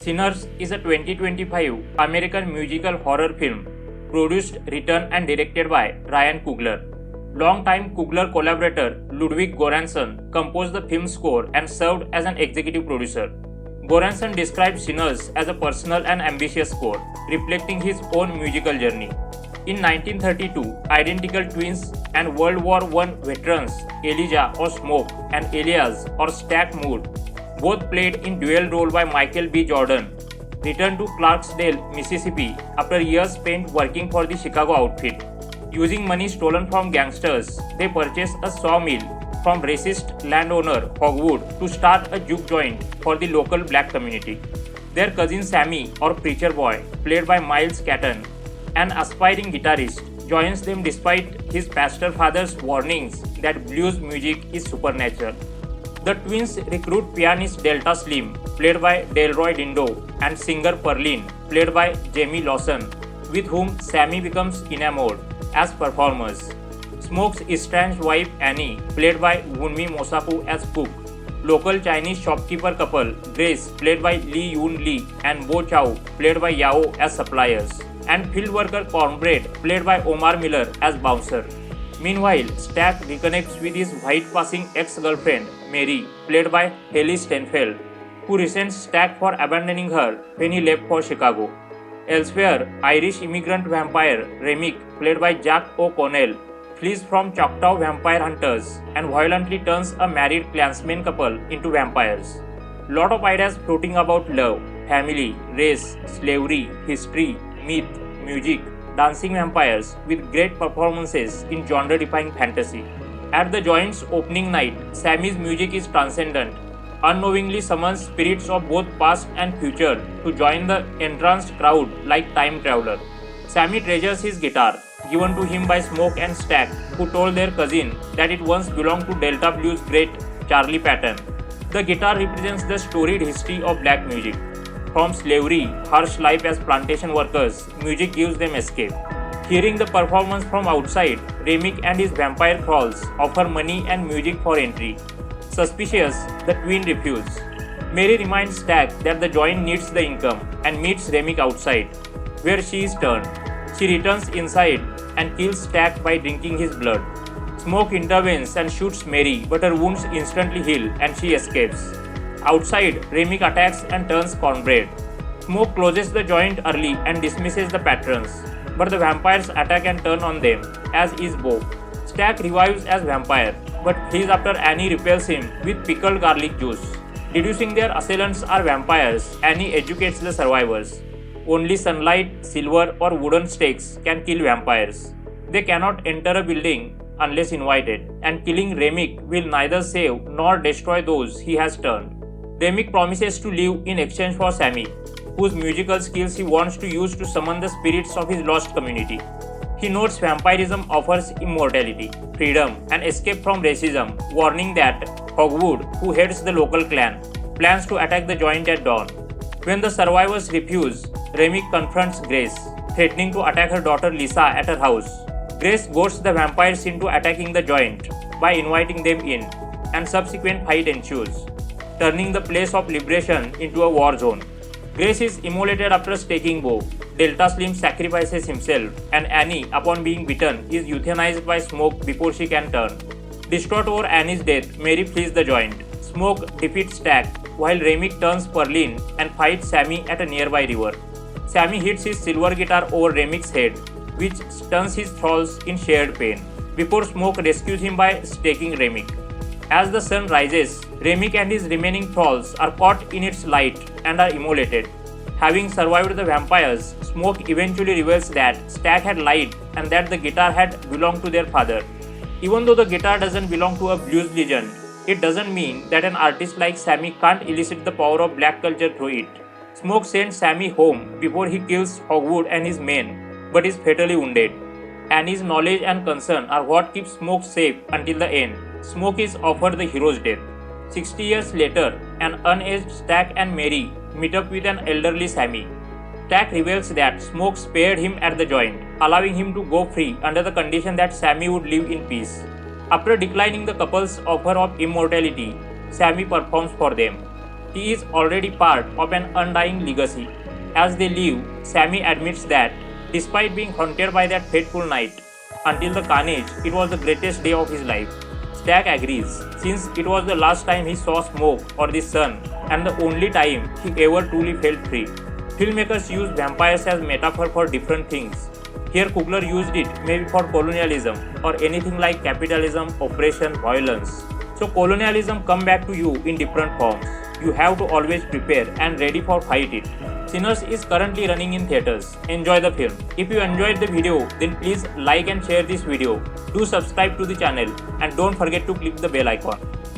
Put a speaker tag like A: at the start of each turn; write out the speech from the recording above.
A: Sinners is a 2025 American musical horror film produced, written and directed by Ryan Coogler. Longtime Coogler collaborator Ludwig Göransson composed the film's score and served as an executive producer. Göransson described Sinners as a personal and ambitious score, reflecting his own musical journey. In 1932, identical twins and World War I veterans Elijah or Smoke and Elias or Stack Mood, both played in dual role by Michael B. Jordan, returned to Clarksdale, Mississippi after years spent working for the Chicago outfit. Using money stolen from gangsters, they purchased a sawmill from racist landowner Hogwood to start a juke joint for the local black community. Their cousin Sammie or preacher boy, played by Miles Caton, an aspiring guitarist, joins them despite his pastor father's warnings that blues music is supernatural. The twins recruit pianist Delta Slim, played by Delroy Lindo, and singer Pearline, played by Jayme Lawson, with whom Sammie becomes enamored, as performers. Smoke's estranged wife Annie, played by Wunmi Mosaku as cook. Local Chinese shopkeeper couple Grace, played by Lee Yoon Lee, and Bo Chow, played by Yao, as suppliers. And field worker Cornbread, played by Omar Miller, as bouncer. Meanwhile, Stack reconnects with his white-passing ex-girlfriend, Mary, played by Hailee Steinfeld, who resents Stack for abandoning her when he left for Chicago. Elsewhere, Irish-immigrant vampire Remmick, played by Jack O'Connell, flees from Choctaw vampire hunters and violently turns a married Klansman couple into vampires. Lot of ideas floating about love, family, race, slavery, history, myth, music, dancing vampires with great performances in genre-defying fantasy. At the joint's opening night, Sammie's music is transcendent, unknowingly summons spirits of both past and future to join the entranced crowd like time traveler. Sammie treasures his guitar, given to him by Smoke and Stack, who told their cousin that it once belonged to Delta Blues great Charlie Patton. The guitar represents the storied history of black music. From slavery, harsh life as plantation workers, music gives them escape. Hearing the performance from outside, Remmick and his vampire thralls offer money and music for entry. Suspicious, the twin refuse. Mary reminds Stack that the joint needs the income and meets Remmick outside, where she is turned. She returns inside and kills Stack by drinking his blood. Smoke intervenes and shoots Mary, but her wounds instantly heal and she escapes. Outside, Remmick attacks and turns Cornbread. Smoke closes the joint early and dismisses the patrons, but the vampires attack and turn on them, as is Bo. Stack revives as vampire, but flees after Annie repels him with pickled garlic juice. Deducing their assailants are vampires, Annie educates the survivors. Only sunlight, silver or wooden stakes can kill vampires. They cannot enter a building unless invited, and killing Remmick will neither save nor destroy those he has turned. Remmick promises to live in exchange for Sammie, whose musical skills he wants to use to summon the spirits of his lost community. He notes vampirism offers immortality, freedom, and escape from racism, warning that Hogwood, who heads the local clan, plans to attack the joint at dawn. When the survivors refuse, Remmick confronts Grace, threatening to attack her daughter Lisa at her house. Grace goads the vampires into attacking the joint by inviting them in, and subsequent fight ensues, turning the place of liberation into a war zone. Grace is immolated after staking Bo. Delta Slim sacrifices himself, and Annie, upon being bitten, is euthanized by Smoke before she can turn. Distraught over Annie's death, Mary flees the joint. Smoke defeats Stack, while Remmick turns Pearline and fights Sammie at a nearby river. Sammie hits his silver guitar over Remmick's head, which stuns his thralls in shared pain, before Smoke rescues him by staking Remmick. As the sun rises, Remmick and his remaining thralls are caught in its light and are immolated. Having survived the vampires, Smoke eventually reveals that Stack had lied and that the guitar had belonged to their father. Even though the guitar doesn't belong to a blues legend, it doesn't mean that an artist like Sammie can't elicit the power of black culture through it. Smoke sends Sammie home before he kills Hogwood and his men, but is fatally wounded. Annie's knowledge and concern are what keep Smoke safe until the end. Smoke is offered the hero's death. 60 years later, an unaged Stack and Mary meet up with an elderly Sammie. Stack reveals that Smoke spared him at the joint, allowing him to go free under the condition that Sammie would live in peace. After declining the couple's offer of immortality, Sammie performs for them. He is already part of an undying legacy. As they leave, Sammie admits that, despite being haunted by that fateful night, until the carnage, it was the greatest day of his life. Stack agrees, since it was the last time he saw smoke or the sun, and the only time he ever truly felt free. Filmmakers use vampires as metaphor for different things. Here Coogler used it maybe for colonialism or anything like capitalism, oppression, violence. So colonialism come back to you in different forms. You have to always prepare and ready for fight it. Sinners is currently running in theaters. Enjoy the film. If you enjoyed the video, then please like and share this video. Do subscribe to the channel and don't forget to click the bell icon.